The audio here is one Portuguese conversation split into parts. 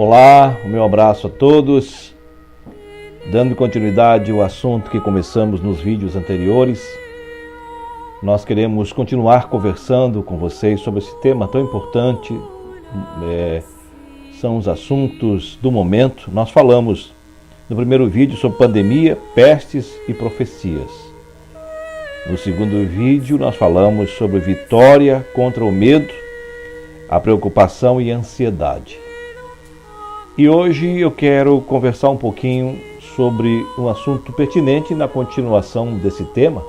Olá, o meu abraço a todos. Dando continuidade ao assunto que começamos nos vídeos anteriores, nós queremos continuar conversando com vocês sobre esse tema tão importante. São os assuntos do momento. Nós falamos no primeiro vídeo sobre pandemia, pestes e profecias. No segundo vídeo nós falamos sobre vitória contra o medo, a preocupação e a ansiedade. E hoje eu quero conversar um pouquinho sobre um assunto pertinente na continuação desse tema,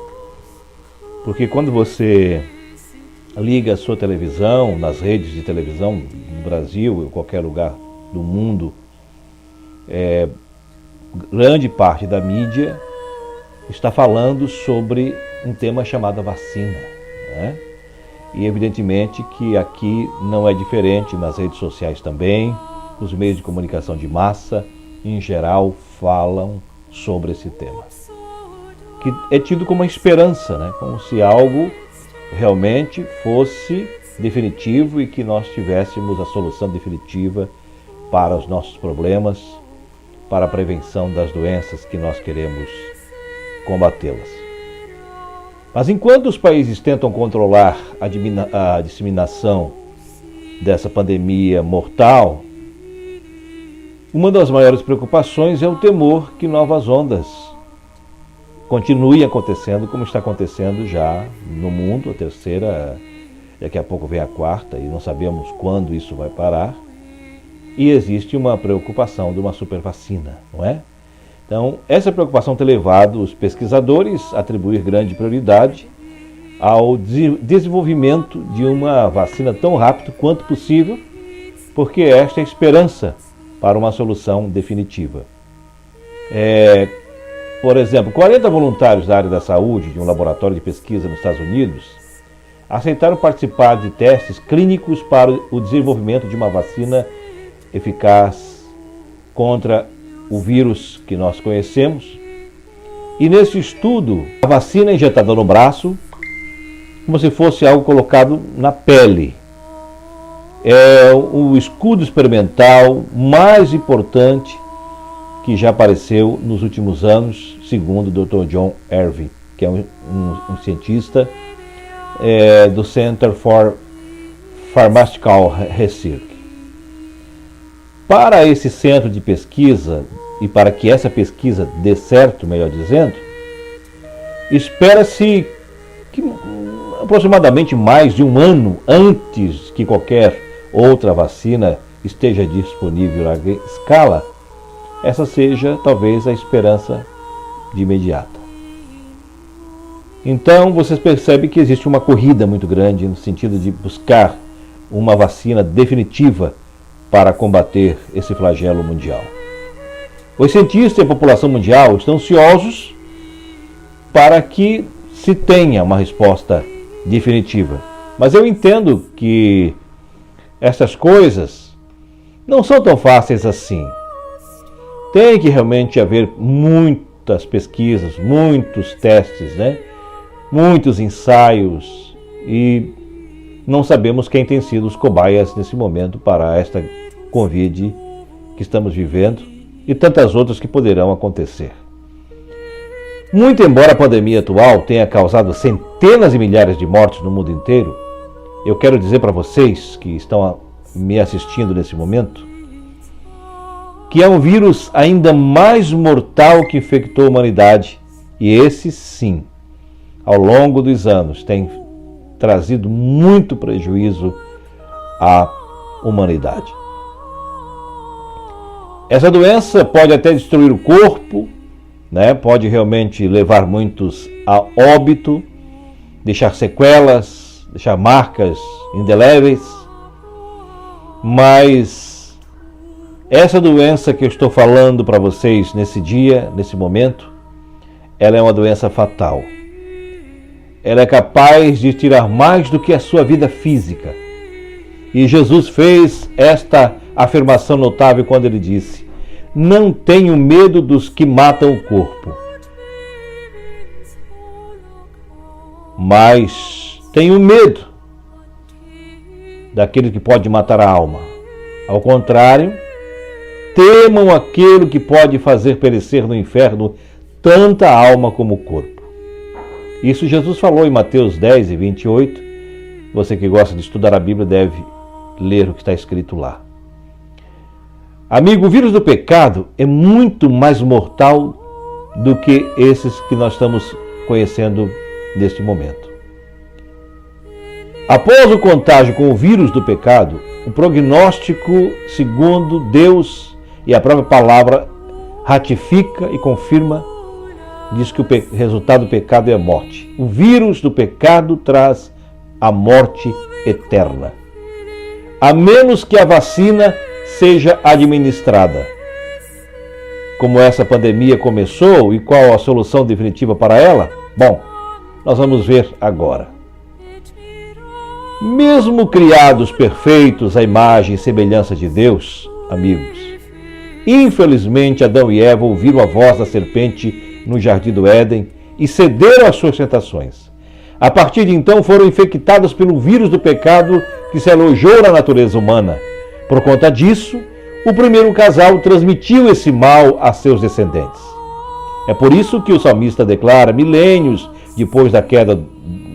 porque quando você liga a sua televisão, nas redes de televisão no Brasil ou em qualquer lugar do mundo, grande parte da mídia está falando sobre um tema chamado vacina, né? E evidentemente que aqui não é diferente, nas redes sociais também. Os meios de comunicação de massa, em geral, falam sobre esse tema, que é tido como uma esperança, né? Como se algo realmente fosse definitivo e que nós tivéssemos a solução definitiva para os nossos problemas, para a prevenção das doenças que nós queremos combatê-las. Mas enquanto os países tentam controlar a disseminação dessa pandemia mortal, uma das maiores preocupações é o temor que novas ondas continuem acontecendo, como está acontecendo já no mundo. A terceira, daqui a pouco vem a quarta, e não sabemos quando isso vai parar. E existe uma preocupação de uma supervacina, não é? Então, essa preocupação tem levado os pesquisadores a atribuir grande prioridade ao desenvolvimento de uma vacina tão rápido quanto possível, porque esta é a esperança para uma solução definitiva. Por exemplo, 40 voluntários da área da saúde de um laboratório de pesquisa nos Estados Unidos aceitaram participar de testes clínicos para o desenvolvimento de uma vacina eficaz contra o vírus que nós conhecemos. E nesse estudo, a vacina é injetada no braço, como se fosse algo colocado na pele. É o escudo experimental mais importante que já apareceu nos últimos anos, segundo o Dr. John Irving, que é um cientista do Center for Pharmaceutical Research. Para esse centro de pesquisa, e para que essa pesquisa dê certo, melhor dizendo, espera-se que aproximadamente mais de um ano antes que qualquer outra vacina esteja disponível à escala, essa seja talvez a esperança de imediata. Então vocês percebem que existe uma corrida muito grande no sentido de buscar uma vacina definitiva para combater esse flagelo mundial. Os cientistas e a população mundial estão ansiosos para que se tenha uma resposta definitiva. Mas eu entendo que essas coisas não são tão fáceis assim. Tem que realmente haver muitas pesquisas, muitos testes, né? Muitos ensaios, e não sabemos quem tem sido os cobaias nesse momento para esta Covid que estamos vivendo e tantas outras que poderão acontecer. Muito embora a pandemia atual tenha causado centenas de milhares de mortes no mundo inteiro, eu quero dizer para vocês que estão me assistindo nesse momento que é um vírus ainda mais mortal que infectou a humanidade, e esse sim, ao longo dos anos, tem trazido muito prejuízo à humanidade. Essa doença pode até destruir o corpo, né? Pode realmente levar muitos a óbito, deixar sequelas, deixar marcas indeléveis, mas essa doença que eu estou falando para vocês nesse dia, nesse momento, ela é uma doença fatal. Ela é capaz de tirar mais do que a sua vida física. E Jesus fez esta afirmação notável quando ele disse: não tenho medo dos que matam o corpo, mas tenho medo daquele que pode matar a alma. Ao contrário, temam aquele que pode fazer perecer no inferno tanta alma como o corpo. Isso Jesus falou em Mateus 10 e 28. Você que gosta de estudar a Bíblia deve ler o que está escrito lá. Amigo, o vírus do pecado é muito mais mortal do que esses que nós estamos conhecendo neste momento. Após o contágio com o vírus do pecado, o prognóstico, segundo Deus e a própria palavra, ratifica e confirma, diz que o resultado do pecado é a morte. O vírus do pecado traz a morte eterna. A menos que a vacina seja administrada. Como essa pandemia começou e qual a solução definitiva para ela? Bom, nós vamos ver agora. Mesmo criados perfeitos à imagem e semelhança de Deus, amigos, infelizmente Adão e Eva ouviram a voz da serpente no jardim do Éden e cederam às suas tentações. A partir de então foram infectados pelo vírus do pecado que se alojou na natureza humana. Por conta disso, o primeiro casal transmitiu esse mal a seus descendentes. É por isso que o salmista declara, milênios depois da queda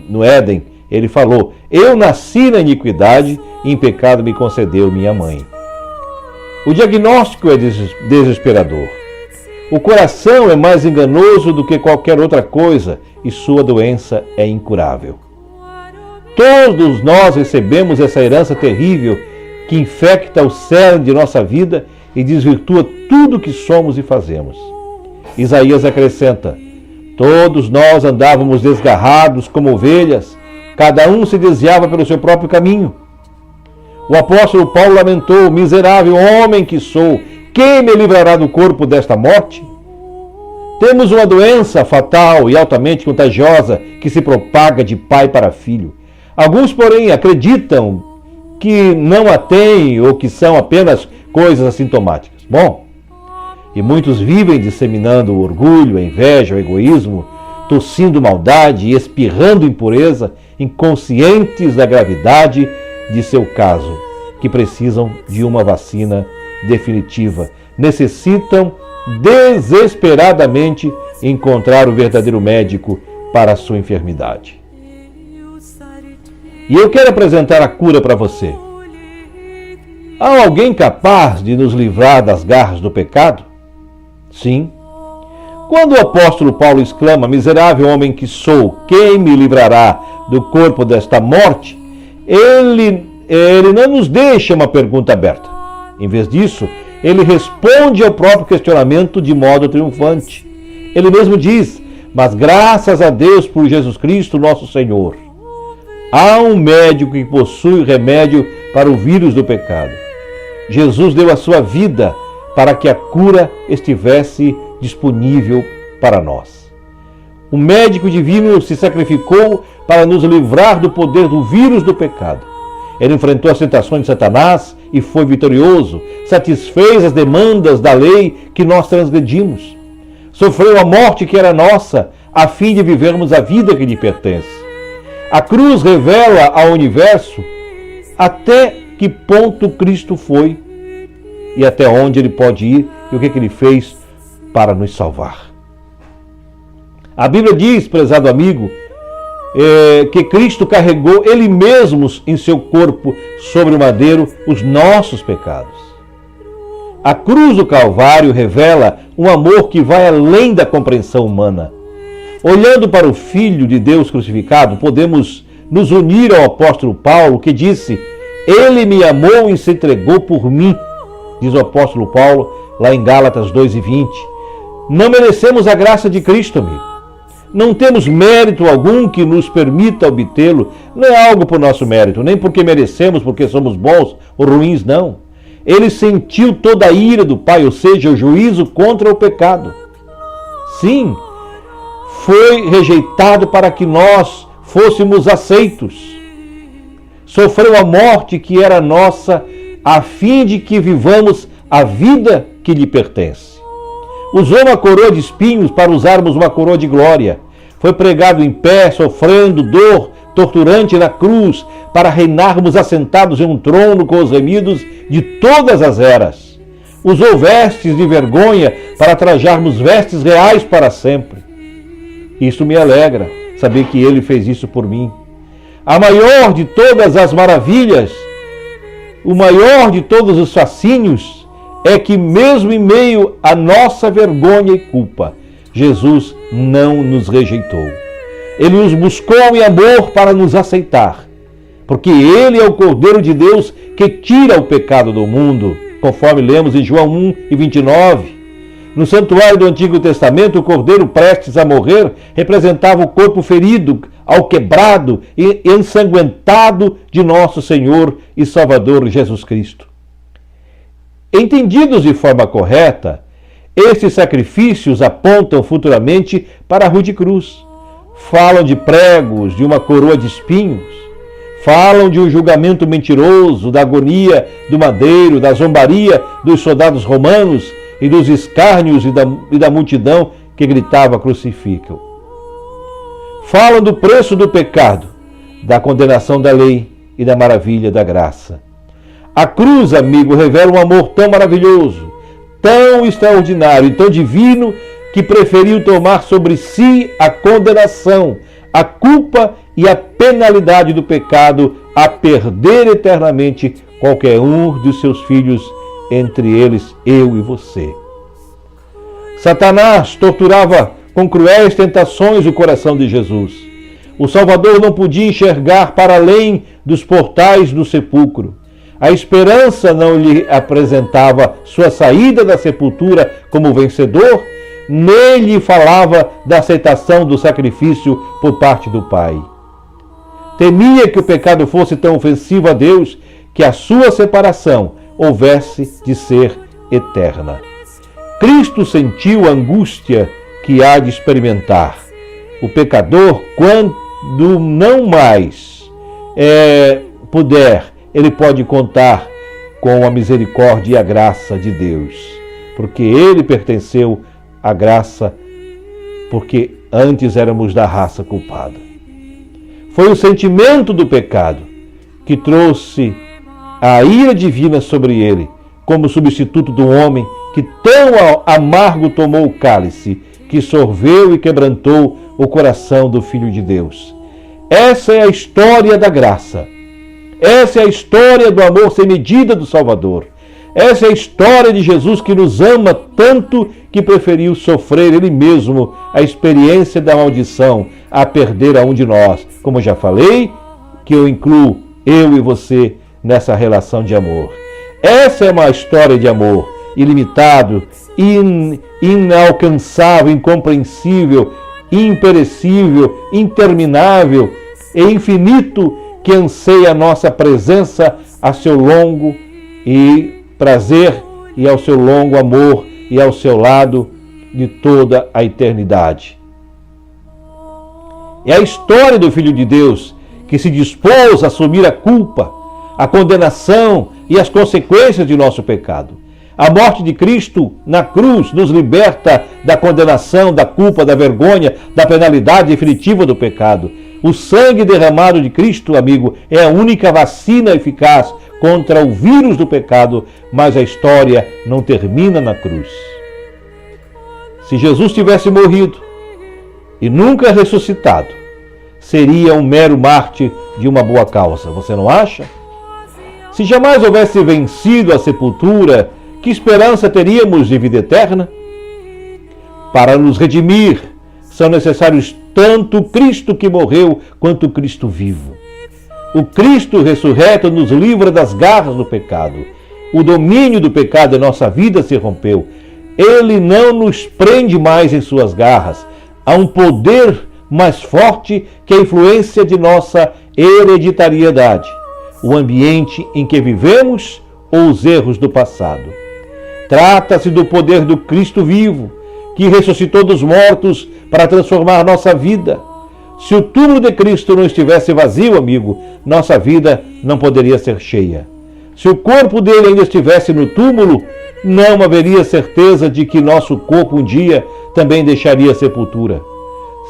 no Éden, ele falou: eu nasci na iniquidade e em pecado me concedeu minha mãe. O diagnóstico é desesperador. O coração é mais enganoso do que qualquer outra coisa e sua doença é incurável. Todos nós recebemos essa herança terrível que infecta o cerne de nossa vida e desvirtua tudo que somos e fazemos. Isaías acrescenta: todos nós andávamos desgarrados como ovelhas, cada um se desviava pelo seu próprio caminho. O apóstolo Paulo lamentou: miserável homem que sou, quem me livrará do corpo desta morte? Temos uma doença fatal e altamente contagiosa que se propaga de pai para filho. Alguns, porém, acreditam que não a têm ou que são apenas coisas assintomáticas. Bom, e muitos vivem disseminando o orgulho, a inveja, o egoísmo, tossindo maldade e espirrando impureza, inconscientes da gravidade de seu caso, que precisam de uma vacina definitiva. Necessitam desesperadamente encontrar o verdadeiro médico para a sua enfermidade. E eu quero apresentar a cura para você. Há alguém capaz de nos livrar das garras do pecado? Sim. Quando o apóstolo Paulo exclama: miserável homem que sou, quem me livrará do corpo desta morte? Ele não nos deixa uma pergunta aberta. Em vez disso, ele responde ao próprio questionamento de modo triunfante. Ele mesmo diz: mas graças a Deus por Jesus Cristo, nosso Senhor. Há um médico que possui remédio para o vírus do pecado. Jesus deu a sua vida para que a cura estivesse disponível para nós. O médico divino se sacrificou para nos livrar do poder do vírus do pecado. Ele enfrentou as tentações de Satanás e foi vitorioso, satisfez as demandas da lei que nós transgredimos. Sofreu a morte que era nossa, a fim de vivermos a vida que lhe pertence. A cruz revela ao universo até que ponto Cristo foi e até onde ele pode ir e o que ele fez para nos salvar. A Bíblia diz, prezado amigo, que Cristo carregou Ele mesmo em seu corpo sobre o madeiro os nossos pecados. A cruz do Calvário revela um amor que vai além da compreensão humana. Olhando para o Filho de Deus crucificado, podemos nos unir ao apóstolo Paulo, que disse: Ele me amou e se entregou por mim, diz o apóstolo Paulo lá em Gálatas 2:20. Não merecemos a graça de Cristo, amigo. Não temos mérito algum que nos permita obtê-lo. Não é algo por nosso mérito, nem porque merecemos, porque somos bons ou ruins, não. Ele sentiu toda a ira do Pai, ou seja, o juízo contra o pecado. Sim, foi rejeitado para que nós fôssemos aceitos. Sofreu a morte que era nossa, a fim de que vivamos a vida que lhe pertence. Usou uma coroa de espinhos para usarmos uma coroa de glória. Foi pregado em pé, sofrendo dor torturante na cruz, para reinarmos assentados em um trono com os remidos de todas as eras. usou vestes de vergonha para trajarmos vestes reais para sempre. Isso me alegra, saber que Ele fez isso por mim. A maior de todas as maravilhas, o maior de todos os fascínios, é que mesmo em meio à nossa vergonha e culpa, Jesus não nos rejeitou. Ele nos buscou em amor para nos aceitar, porque Ele é o Cordeiro de Deus que tira o pecado do mundo, conforme lemos em João 1:29. No santuário do Antigo Testamento, o Cordeiro prestes a morrer representava o corpo ferido, alquebrado e ensanguentado de nosso Senhor e Salvador Jesus Cristo. Entendidos de forma correta, estes sacrifícios apontam futuramente para a rude cruz. Falam de pregos, de uma coroa de espinhos. Falam de um julgamento mentiroso, da agonia do madeiro, da zombaria dos soldados romanos e dos escárnios e da multidão que gritava crucificam. Falam do preço do pecado, da condenação da lei e da maravilha da graça. A cruz, amigo, revela um amor tão maravilhoso, tão extraordinário e tão divino que preferiu tomar sobre si a condenação, a culpa e a penalidade do pecado a perder eternamente qualquer um dos seus filhos, entre eles eu e você. Satanás torturava com cruéis tentações o coração de Jesus. O Salvador não podia enxergar para além dos portais do sepulcro. A esperança não lhe apresentava sua saída da sepultura como vencedor, nem lhe falava da aceitação do sacrifício por parte do Pai. Temia que o pecado fosse tão ofensivo a Deus que a sua separação houvesse de ser eterna. Cristo sentiu a angústia que há de experimentar. O pecador, quando não mais puder, ele pode contar com a misericórdia e a graça de Deus, porque ele pertenceu à graça, porque antes éramos da raça culpada. Foi o sentimento do pecado que trouxe a ira divina sobre ele, como substituto do homem que tão amargo tomou o cálice, que sorveu e quebrantou o coração do Filho de Deus. Essa é a história da graça. Essa é a história do amor sem medida do Salvador. Essa é a história de Jesus que nos ama tanto que preferiu sofrer Ele mesmo a experiência da maldição a perder a um de nós. Como já falei, que eu incluo eu e você nessa relação de amor. Essa é uma história de amor ilimitado, inalcançável, incompreensível, imperecível, interminável e infinito, que anseia a nossa presença a seu longo e prazer e ao seu longo amor e ao seu lado de toda a eternidade. É a história do Filho de Deus que se dispôs a assumir a culpa, a condenação e as consequências de nosso pecado. A morte de Cristo na cruz nos liberta da condenação, da culpa, da vergonha, da penalidade definitiva do pecado. O sangue derramado de Cristo, amigo, é a única vacina eficaz contra o vírus do pecado, mas a história não termina na cruz. Se Jesus tivesse morrido e nunca ressuscitado, seria um mero mártir de uma boa causa, você não acha? Se jamais houvesse vencido a sepultura, que esperança teríamos de vida eterna? Para nos redimir, são necessários tanto Cristo que morreu quanto Cristo vivo. O Cristo ressurreto nos livra das garras do pecado. O domínio do pecado em nossa vida se rompeu. Ele não nos prende mais em suas garras. Há um poder mais forte que a influência de nossa hereditariedade, o ambiente em que vivemos ou os erros do passado. Trata-se do poder do Cristo vivo, que ressuscitou dos mortos para transformar nossa vida. Se o túmulo de Cristo não estivesse vazio, amigo, nossa vida não poderia ser cheia. Se o corpo dele ainda estivesse no túmulo, não haveria certeza de que nosso corpo um dia também deixaria a sepultura.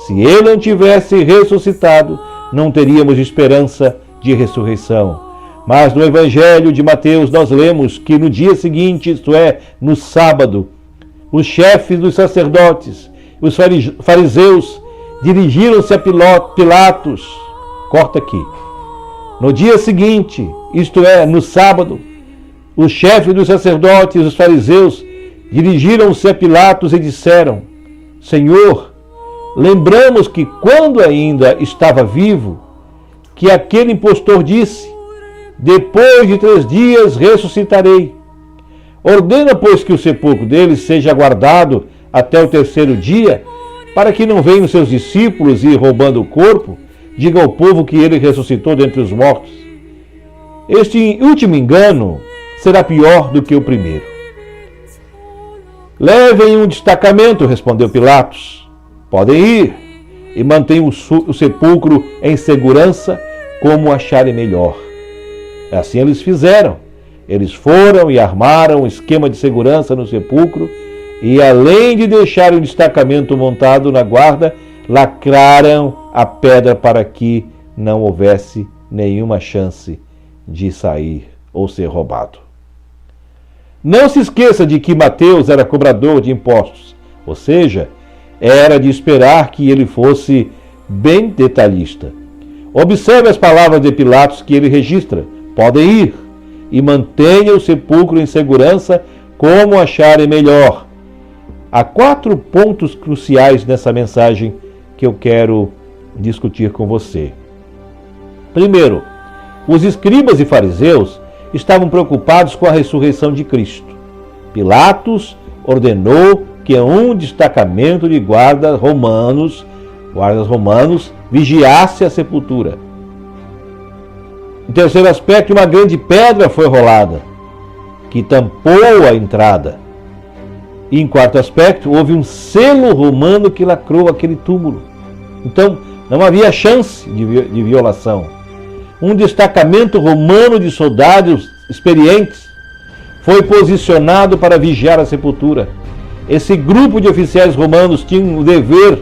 Se ele não tivesse ressuscitado, não teríamos esperança de ressurreição. Mas no Evangelho de Mateus nós lemos que no dia seguinte, isto é, no sábado, os chefes dos sacerdotes, os fariseus, dirigiram-se a Pilatos. Corta aqui. No dia seguinte, isto é, no sábado, os chefes dos sacerdotes, os fariseus, dirigiram-se a Pilatos e disseram: Senhor, lembramos que quando ainda estava vivo, que aquele impostor disse: depois de 3 dias ressuscitarei. Ordena, pois, que o sepulcro dele seja guardado até o 3º dia, para que não venham seus discípulos e, roubando o corpo, digam ao povo que ele ressuscitou dentre os mortos. Este último engano será pior do que o primeiro. Levem um destacamento, respondeu Pilatos. Podem ir e mantenham o sepulcro em segurança como acharem melhor. Assim eles fizeram. Eles foram e armaram um esquema de segurança no sepulcro e, além de deixar o destacamento montado na guarda, lacraram a pedra para que não houvesse nenhuma chance de sair ou ser roubado. Não se esqueça de que Mateus era cobrador de impostos, ou seja, era de esperar que ele fosse bem detalhista. Observe as palavras de Pilatos que ele registra: podem ir e mantenha o sepulcro em segurança como acharem melhor. Há 4 pontos cruciais nessa mensagem que eu quero discutir com você. Primeiro, os escribas e fariseus estavam preocupados com a ressurreição de Cristo. Pilatos ordenou que um destacamento de guardas romanos vigiasse a sepultura. Em terceiro aspecto, uma grande pedra foi rolada, que tampou a entrada. E em quarto aspecto, houve um selo romano que lacrou aquele túmulo. Então, não havia chance de violação. Um destacamento romano de soldados experientes foi posicionado para vigiar a sepultura. Esse grupo de oficiais romanos tinha o dever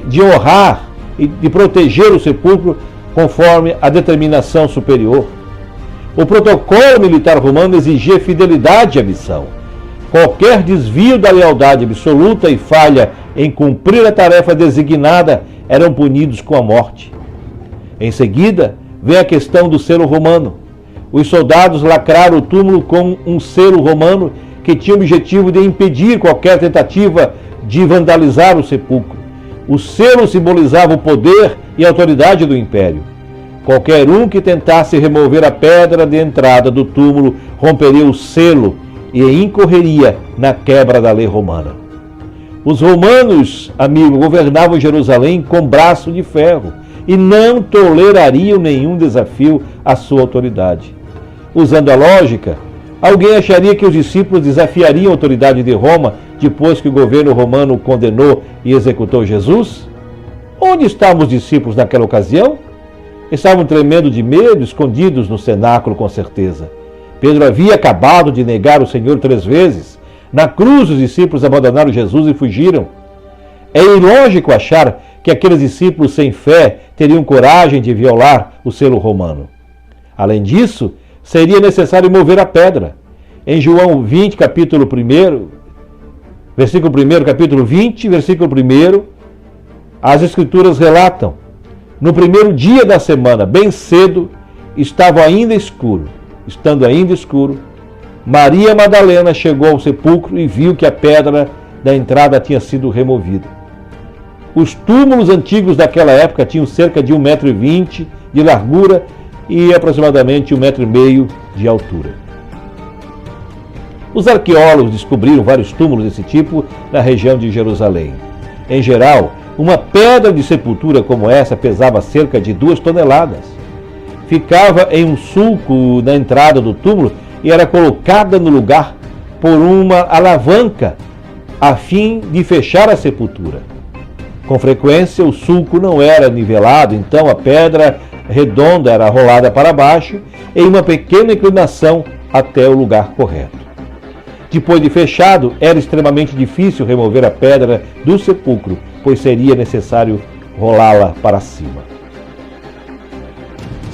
de honrar e de proteger o sepulcro conforme a determinação superior. O protocolo militar romano exigia fidelidade à missão. Qualquer desvio da lealdade absoluta e falha em cumprir a tarefa designada eram punidos com a morte. Em seguida, vem a questão do selo romano. Os soldados lacraram o túmulo com um selo romano que tinha o objetivo de impedir qualquer tentativa de vandalizar o sepulcro. O selo simbolizava o poder e a autoridade do império. Qualquer um que tentasse remover a pedra de entrada do túmulo romperia o selo e incorreria na quebra da lei romana. Os romanos, amigo, governavam Jerusalém com braço de ferro e não tolerariam nenhum desafio à sua autoridade. Usando a lógica, alguém acharia que os discípulos desafiariam a autoridade de Roma depois que o governo romano condenou e executou Jesus? Onde estavam os discípulos naquela ocasião? Estavam tremendo de medo, escondidos no cenáculo, com certeza. Pedro havia acabado de negar o Senhor 3 vezes. Na cruz, os discípulos abandonaram Jesus e fugiram. É ilógico achar que aqueles discípulos sem fé teriam coragem de violar o selo romano. Além disso, seria necessário mover a pedra. Em João 20, capítulo 1, versículo 1, capítulo 20, versículo 1, as Escrituras relatam: no primeiro dia da semana, bem cedo, estando ainda escuro, Maria Madalena chegou ao sepulcro e viu que a pedra da entrada tinha sido removida. Os túmulos antigos daquela época tinham cerca de 1,20 m de largura e aproximadamente 1,5 m de altura. Os arqueólogos descobriram vários túmulos desse tipo na região de Jerusalém. Em geral, uma pedra de sepultura como essa pesava cerca de 2 toneladas. Ficava em um sulco na entrada do túmulo e era colocada no lugar por uma alavanca a fim de fechar a sepultura. Com frequência, o sulco não era nivelado, então a pedra redonda era rolada para baixo em uma pequena inclinação até o lugar correto. Depois de fechado, era extremamente difícil remover a pedra do sepulcro, pois seria necessário rolá-la para cima.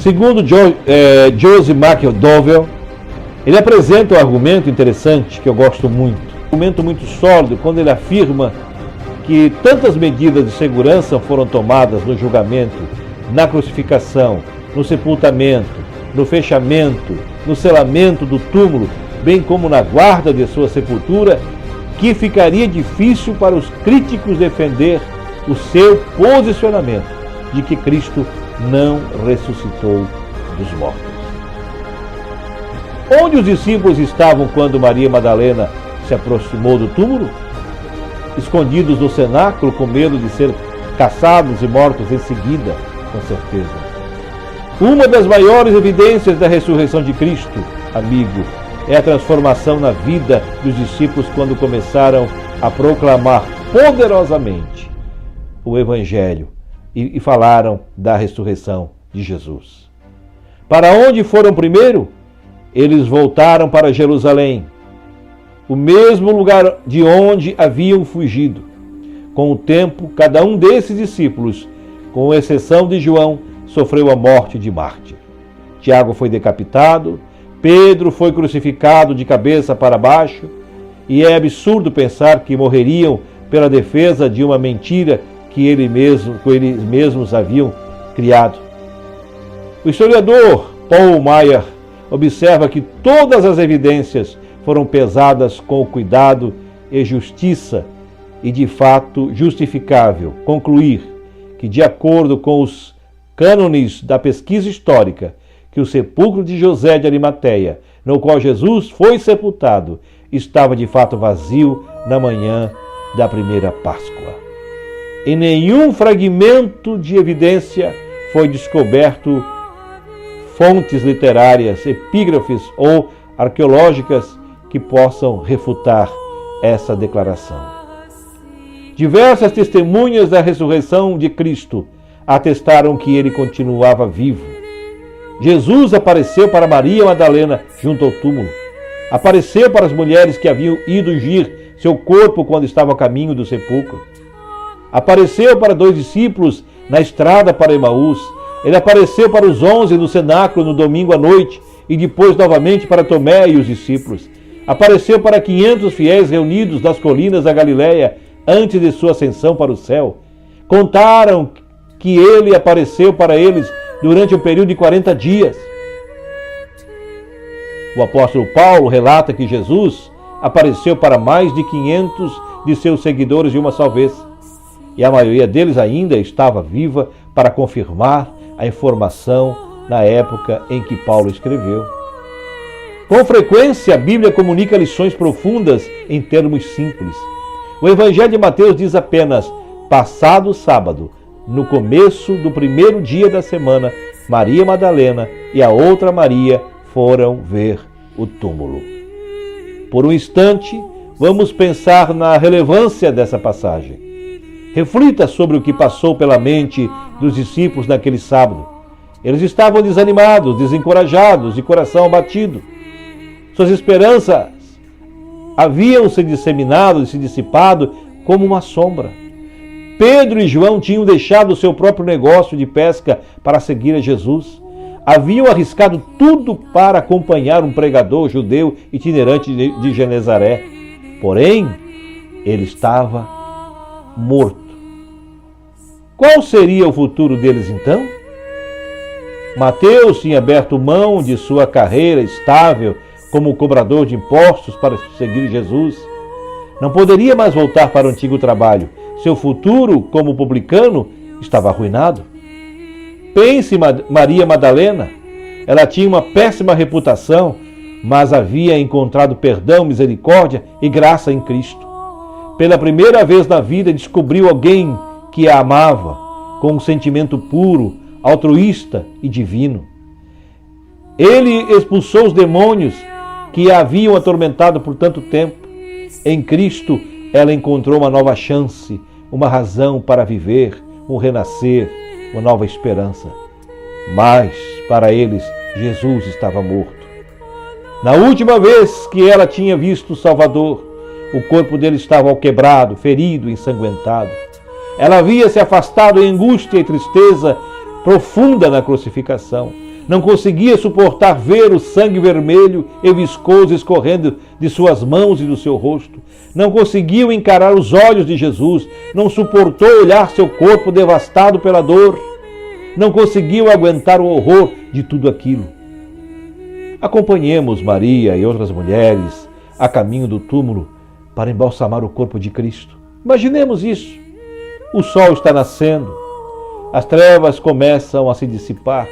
Segundo Joseph McDowell, ele apresenta um argumento interessante que eu gosto muito. Um argumento muito sólido quando ele afirma que tantas medidas de segurança foram tomadas no julgamento, na crucificação, no sepultamento, no fechamento, no selamento do túmulo, bem como na guarda de sua sepultura, que ficaria difícil para os críticos defender o seu posicionamento de que Cristo não ressuscitou dos mortos. Onde os discípulos estavam quando Maria Madalena se aproximou do túmulo? Escondidos no cenáculo, com medo de ser caçados e mortos em seguida, com certeza. Uma das maiores evidências da ressurreição de Cristo, amigo, é a transformação na vida dos discípulos quando começaram a proclamar poderosamente o Evangelho e falaram da ressurreição de Jesus. Para onde foram primeiro? Eles voltaram para Jerusalém, o mesmo lugar de onde haviam fugido. Com o tempo, cada um desses discípulos, com exceção de João, sofreu a morte de mártir. Tiago foi decapitado, Pedro foi crucificado de cabeça para baixo, e é absurdo pensar que morreriam pela defesa de uma mentira que eles mesmos haviam criado. O historiador Paul Maier observa que todas as evidências foram pesadas com cuidado e justiça, e de fato justificável concluir que, de acordo com os cânones da pesquisa histórica, que o sepulcro de José de Arimateia, no qual Jesus foi sepultado, estava de fato vazio na manhã da primeira Páscoa. Em nenhum fragmento de evidência foi descoberto fontes literárias, epígrafes ou arqueológicas que possam refutar essa declaração. Diversas testemunhas da ressurreição de Cristo atestaram que ele continuava vivo. Jesus apareceu para Maria Madalena junto ao túmulo. Apareceu para as mulheres que haviam ido ungir seu corpo quando estava a caminho do sepulcro. Apareceu para 2 discípulos na estrada para Emaús. Ele apareceu para os 11 no cenáculo no domingo à noite e depois novamente para Tomé e os discípulos. Apareceu para 500 fiéis reunidos nas colinas da Galileia antes de sua ascensão para o céu. Contaram que ele apareceu para eles durante um período de 40 dias. O apóstolo Paulo relata que Jesus apareceu para mais de 500 de seus seguidores de uma só vez, e a maioria deles ainda estava viva para confirmar a informação na época em que Paulo escreveu. Com frequência, a Bíblia comunica lições profundas em termos simples. O Evangelho de Mateus diz apenas: passado sábado, no começo do primeiro dia da semana, Maria Madalena e a outra Maria foram ver o túmulo. Por um instante, vamos pensar na relevância dessa passagem. Reflita sobre o que passou pela mente dos discípulos naquele sábado. Eles estavam desanimados, desencorajados, de coração abatido. Suas esperanças haviam se disseminado e se dissipado como uma sombra. Pedro e João tinham deixado o seu próprio negócio de pesca para seguir a Jesus. Haviam arriscado tudo para acompanhar um pregador judeu itinerante de Genezaré. Porém, ele estava morto. Qual seria o futuro deles então? Mateus tinha aberto mão de sua carreira estável como cobrador de impostos para seguir Jesus. Não poderia mais voltar para o antigo trabalho. Seu futuro como publicano estava arruinado. Pense Maria Madalena. Ela tinha uma péssima reputação, mas havia encontrado perdão, misericórdia e graça em Cristo. Pela primeira vez na vida descobriu alguém que a amava, com um sentimento puro, altruísta e divino. Ele expulsou os demônios que a haviam atormentado por tanto tempo. Em Cristo, ela encontrou uma nova chance, uma razão para viver, um renascer, uma nova esperança. Mas, para eles, Jesus estava morto. Na última vez que ela tinha visto o Salvador, o corpo dele estava alquebrado, ferido, ensanguentado. Ela havia se afastado em angústia e tristeza profunda na crucificação. Não conseguia suportar ver o sangue vermelho e viscoso escorrendo de suas mãos e do seu rosto. Não conseguiu encarar os olhos de Jesus. Não suportou olhar seu corpo devastado pela dor. Não conseguiu aguentar o horror de tudo aquilo. Acompanhemos Maria e outras mulheres a caminho do túmulo para embalsamar o corpo de Cristo. Imaginemos isso. O sol está nascendo. As trevas começam a se dissipar.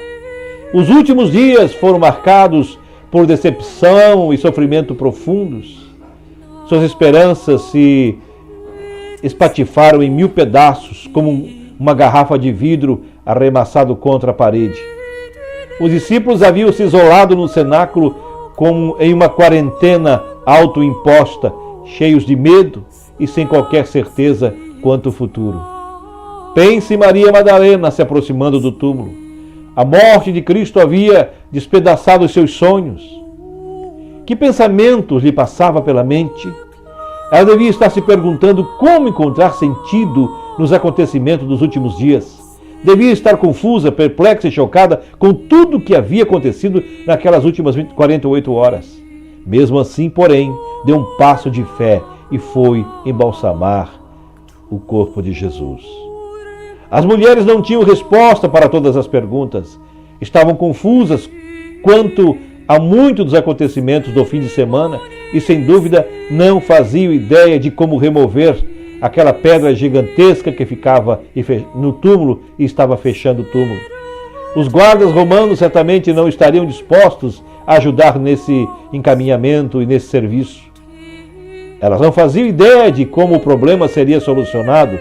Os últimos dias foram marcados por decepção e sofrimento profundos. Suas esperanças se espatifaram em 1000 pedaços, como uma garrafa de vidro arremessado contra a parede. Os discípulos haviam se isolado no cenáculo como em uma quarentena autoimposta, cheios de medo e sem qualquer certeza quanto ao futuro. Pense em Maria Madalena se aproximando do túmulo. A morte de Cristo havia despedaçado os seus sonhos. Que pensamentos lhe passava pela mente? Ela devia estar se perguntando como encontrar sentido nos acontecimentos dos últimos dias. Devia estar confusa, perplexa e chocada com tudo o que havia acontecido naquelas últimas 48 horas. Mesmo assim, porém, deu um passo de fé e foi embalsamar o corpo de Jesus. As mulheres não tinham resposta para todas as perguntas. Estavam confusas quanto a muitos dos acontecimentos do fim de semana e, sem dúvida, não faziam ideia de como remover aquela pedra gigantesca que ficava no túmulo e estava fechando o túmulo. Os guardas romanos certamente não estariam dispostos a ajudar nesse encaminhamento e nesse serviço. Elas não faziam ideia de como o problema seria solucionado,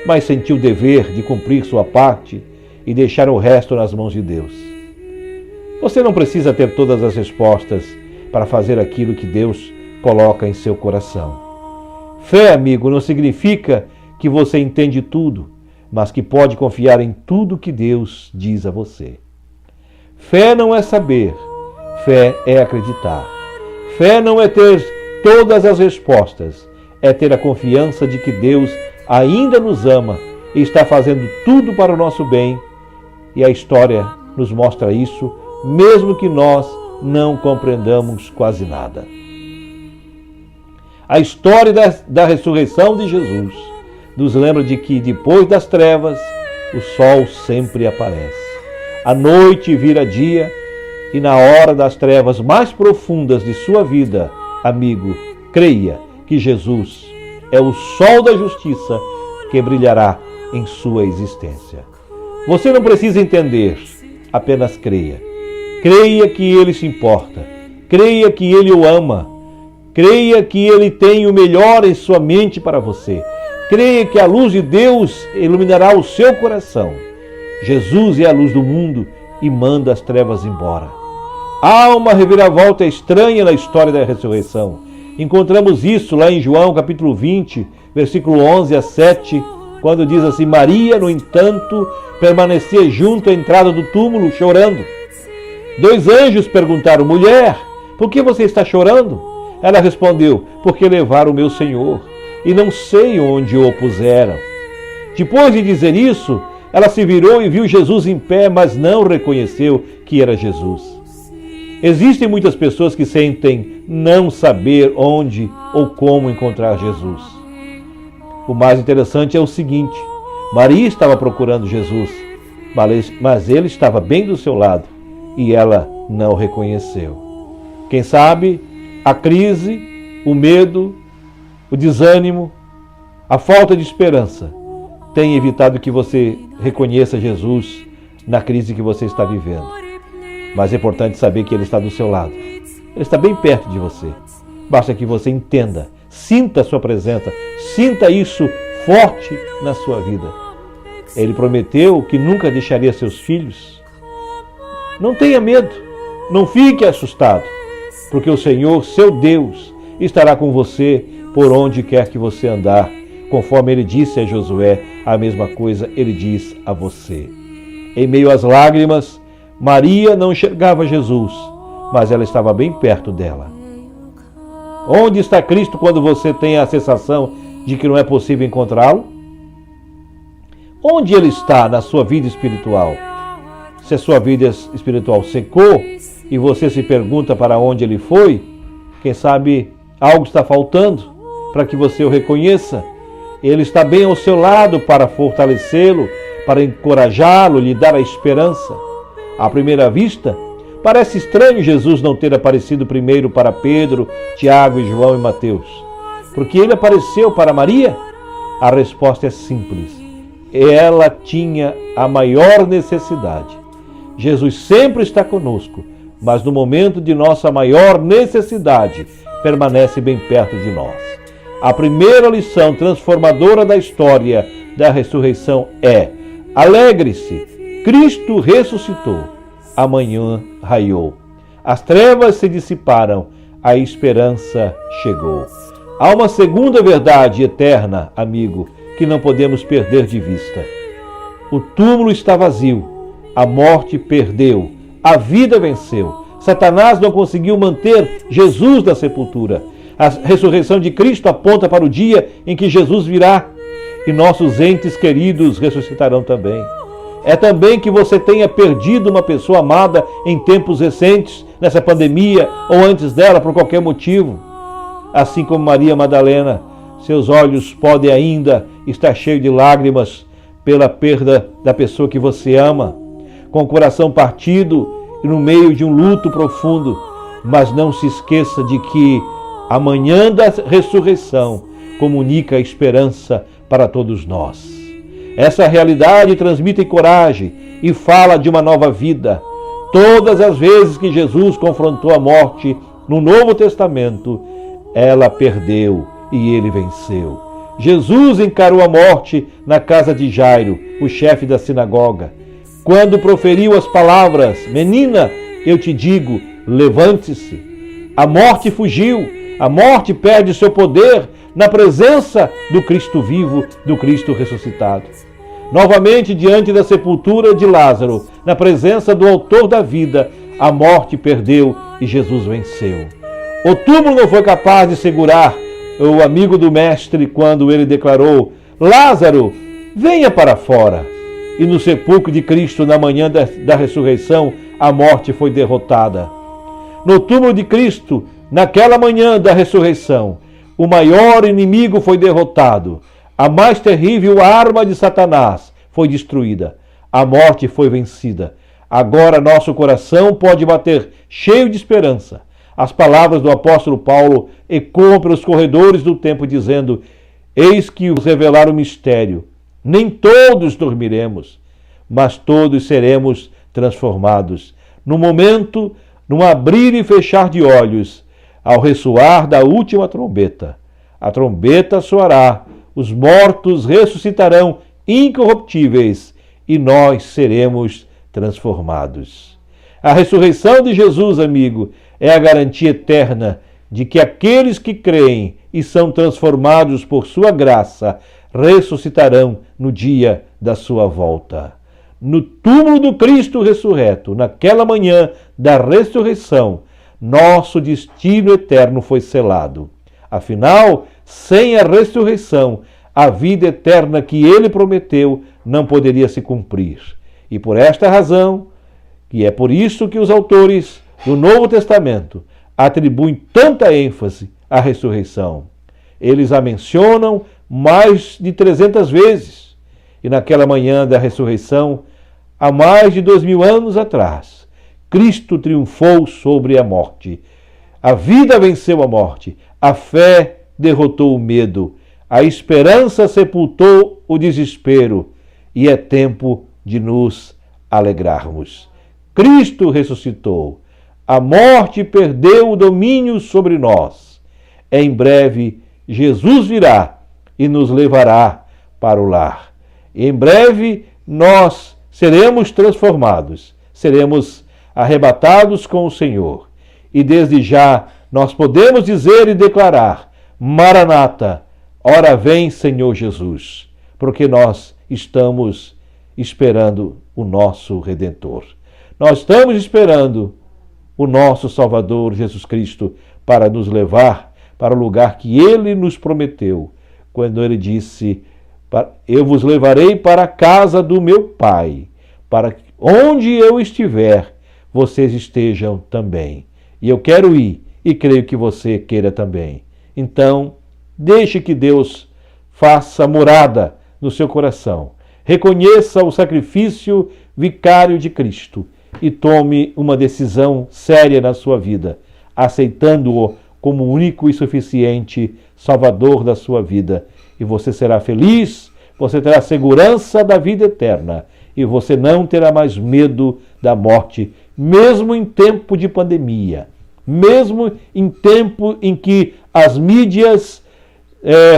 mas sentiu o dever de cumprir sua parte e deixar o resto nas mãos de Deus. Você não precisa ter todas as respostas para fazer aquilo que Deus coloca em seu coração. Fé, amigo, não significa que você entende tudo, mas que pode confiar em tudo que Deus diz a você. Fé não é saber, fé é acreditar. Fé não é ter todas as respostas, é ter a confiança de que Deus ainda nos ama e está fazendo tudo para o nosso bem, e a história nos mostra isso, mesmo que nós não compreendamos quase nada. A história da ressurreição de Jesus nos lembra de que depois das trevas, o sol sempre aparece. A noite vira dia e na hora das trevas mais profundas de sua vida, amigo, creia que Jesus é o sol da justiça que brilhará em sua existência. Você não precisa entender, apenas creia. Creia que Ele se importa. Creia que Ele o ama. Creia que Ele tem o melhor em sua mente para você. Creia que a luz de Deus iluminará o seu coração. Jesus é a luz do mundo e manda as trevas embora. Há uma reviravolta estranha na história da ressurreição. Encontramos isso lá em João capítulo 20, versículo 11 a 7, quando diz assim: Maria, no entanto, permanecia junto à entrada do túmulo, chorando. 2 anjos perguntaram: mulher, por que você está chorando? Ela respondeu: porque levaram o meu Senhor, e não sei onde o puseram. Depois de dizer isso, ela se virou e viu Jesus em pé, mas não reconheceu que era Jesus. Existem muitas pessoas que sentem não saber onde ou como encontrar Jesus. O mais interessante é o seguinte: Maria estava procurando Jesus, mas ele estava bem do seu lado e ela não o reconheceu. Quem sabe a crise, o medo, o desânimo, a falta de esperança tem evitado que você reconheça Jesus na crise que você está vivendo. Mas é importante saber que Ele está do seu lado. Ele está bem perto de você. Basta que você entenda, sinta a sua presença, sinta isso forte na sua vida. Ele prometeu que nunca deixaria seus filhos. Não tenha medo, não fique assustado, porque o Senhor, seu Deus, estará com você por onde quer que você andar. Conforme Ele disse a Josué, a mesma coisa Ele diz a você. Em meio às lágrimas, Maria não enxergava Jesus, mas ela estava bem perto dela. Onde está Cristo quando você tem a sensação de que não é possível encontrá-lo? Onde Ele está na sua vida espiritual? Se a sua vida espiritual secou e você se pergunta para onde ele foi, quem sabe algo está faltando para que você o reconheça. Ele está bem ao seu lado para fortalecê-lo, para encorajá-lo, lhe dar a esperança. À primeira vista, parece estranho Jesus não ter aparecido primeiro para Pedro, Tiago, João e Mateus. Porque ele apareceu para Maria? A resposta é simples. Ela tinha a maior necessidade. Jesus sempre está conosco, mas no momento de nossa maior necessidade, permanece bem perto de nós. A primeira lição transformadora da história da ressurreição é: alegre-se, Cristo ressuscitou, amanhã raiou. As trevas se dissiparam, a esperança chegou. Há uma segunda verdade eterna, amigo, que não podemos perder de vista. O túmulo está vazio, a morte perdeu, a vida venceu. Satanás não conseguiu manter Jesus da sepultura. A ressurreição de Cristo aponta para o dia em que Jesus virá e nossos entes queridos ressuscitarão também. É também que você tenha perdido uma pessoa amada em tempos recentes, nessa pandemia ou antes dela, por qualquer motivo. Assim como Maria Madalena, seus olhos podem ainda estar cheios de lágrimas pela perda da pessoa que você ama, com o coração partido e no meio de um luto profundo. Mas não se esqueça de que a manhã da ressurreição comunica a esperança para todos nós. Essa realidade transmite coragem e fala de uma nova vida. Todas as vezes que Jesus confrontou a morte no Novo Testamento, ela perdeu e ele venceu. Jesus encarou a morte na casa de Jairo, o chefe da sinagoga. Quando proferiu as palavras: menina, eu te digo, levante-se. A morte fugiu, a morte perde seu poder na presença do Cristo vivo, do Cristo ressuscitado. Novamente, diante da sepultura de Lázaro, na presença do autor da vida, a morte perdeu e Jesus venceu. O túmulo não foi capaz de segurar o amigo do mestre quando ele declarou: Lázaro, venha para fora. E no sepulcro de Cristo, na manhã da ressurreição, a morte foi derrotada. No túmulo de Cristo, naquela manhã da ressurreição, o maior inimigo foi derrotado. A mais terrível arma de Satanás foi destruída. A morte foi vencida. Agora nosso coração pode bater cheio de esperança. As palavras do apóstolo Paulo ecoam pelos corredores do templo dizendo: eis que vos revelar o mistério. Nem todos dormiremos, mas todos seremos transformados. No momento, num abrir e fechar de olhos, ao ressoar da última trombeta. A trombeta soará, os mortos ressuscitarão incorruptíveis e nós seremos transformados. A ressurreição de Jesus, amigo, é a garantia eterna de que aqueles que creem e são transformados por sua graça ressuscitarão no dia da sua volta. No túmulo do Cristo ressurreto, naquela manhã da ressurreição, nosso destino eterno foi selado. Afinal, sem a ressurreição, a vida eterna que ele prometeu não poderia se cumprir. E por esta razão, e é por isso que os autores do Novo Testamento atribuem tanta ênfase à ressurreição. Eles a mencionam mais de 300 vezes. E naquela manhã da ressurreição, há mais de 2000 anos atrás, Cristo triunfou sobre a morte. A vida venceu a morte, a fé derrotou o medo, a esperança sepultou o desespero, e é tempo de nos alegrarmos. Cristo ressuscitou, a morte perdeu o domínio sobre nós. Em breve, Jesus virá e nos levará para o lar. Em breve, nós seremos transformados, seremos arrebatados com o Senhor. E desde já, nós podemos dizer e declarar: Maranata, ora vem, Senhor Jesus, porque nós estamos esperando o nosso Redentor. Nós estamos esperando o nosso Salvador Jesus Cristo para nos levar para o lugar que Ele nos prometeu, quando Ele disse: eu vos levarei para a casa do meu Pai, onde eu estiver, vocês estejam também. E eu quero ir, e creio que você queira também. Então, deixe que Deus faça morada no seu coração. Reconheça o sacrifício vicário de Cristo e tome uma decisão séria na sua vida, aceitando-o como único e suficiente Salvador da sua vida. E você será feliz, você terá segurança da vida eterna e você não terá mais medo da morte, mesmo em tempo de pandemia, mesmo em tempo em que as mídias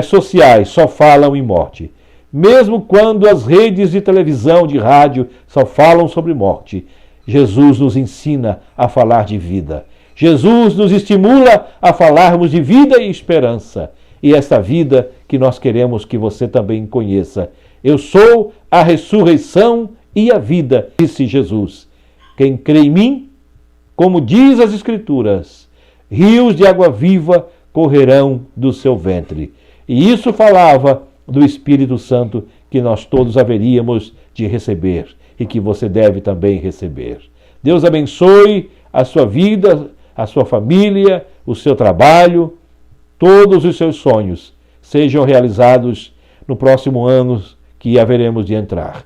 sociais só falam em morte, mesmo quando as redes de televisão, de rádio só falam sobre morte. Jesus nos ensina a falar de vida. Jesus nos estimula a falarmos de vida e esperança. E esta vida que nós queremos que você também conheça. Eu sou a ressurreição e a vida, disse Jesus. Quem crê em mim, como diz as Escrituras, rios de água viva correrão do seu ventre. E isso falava do Espírito Santo que nós todos haveríamos de receber e que você deve também receber. Deus abençoe a sua vida, a sua família, o seu trabalho, todos os seus sonhos sejam realizados no próximo ano que haveremos de entrar.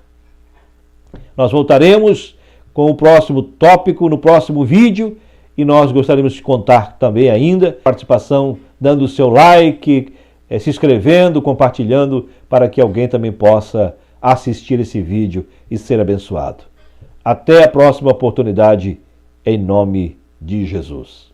Nós voltaremos com o próximo tópico no próximo vídeo e nós gostaríamos de contar também ainda participação dando o seu like, se inscrevendo, compartilhando para que alguém também possa assistir esse vídeo e ser abençoado. Até a próxima oportunidade, em nome de Jesus.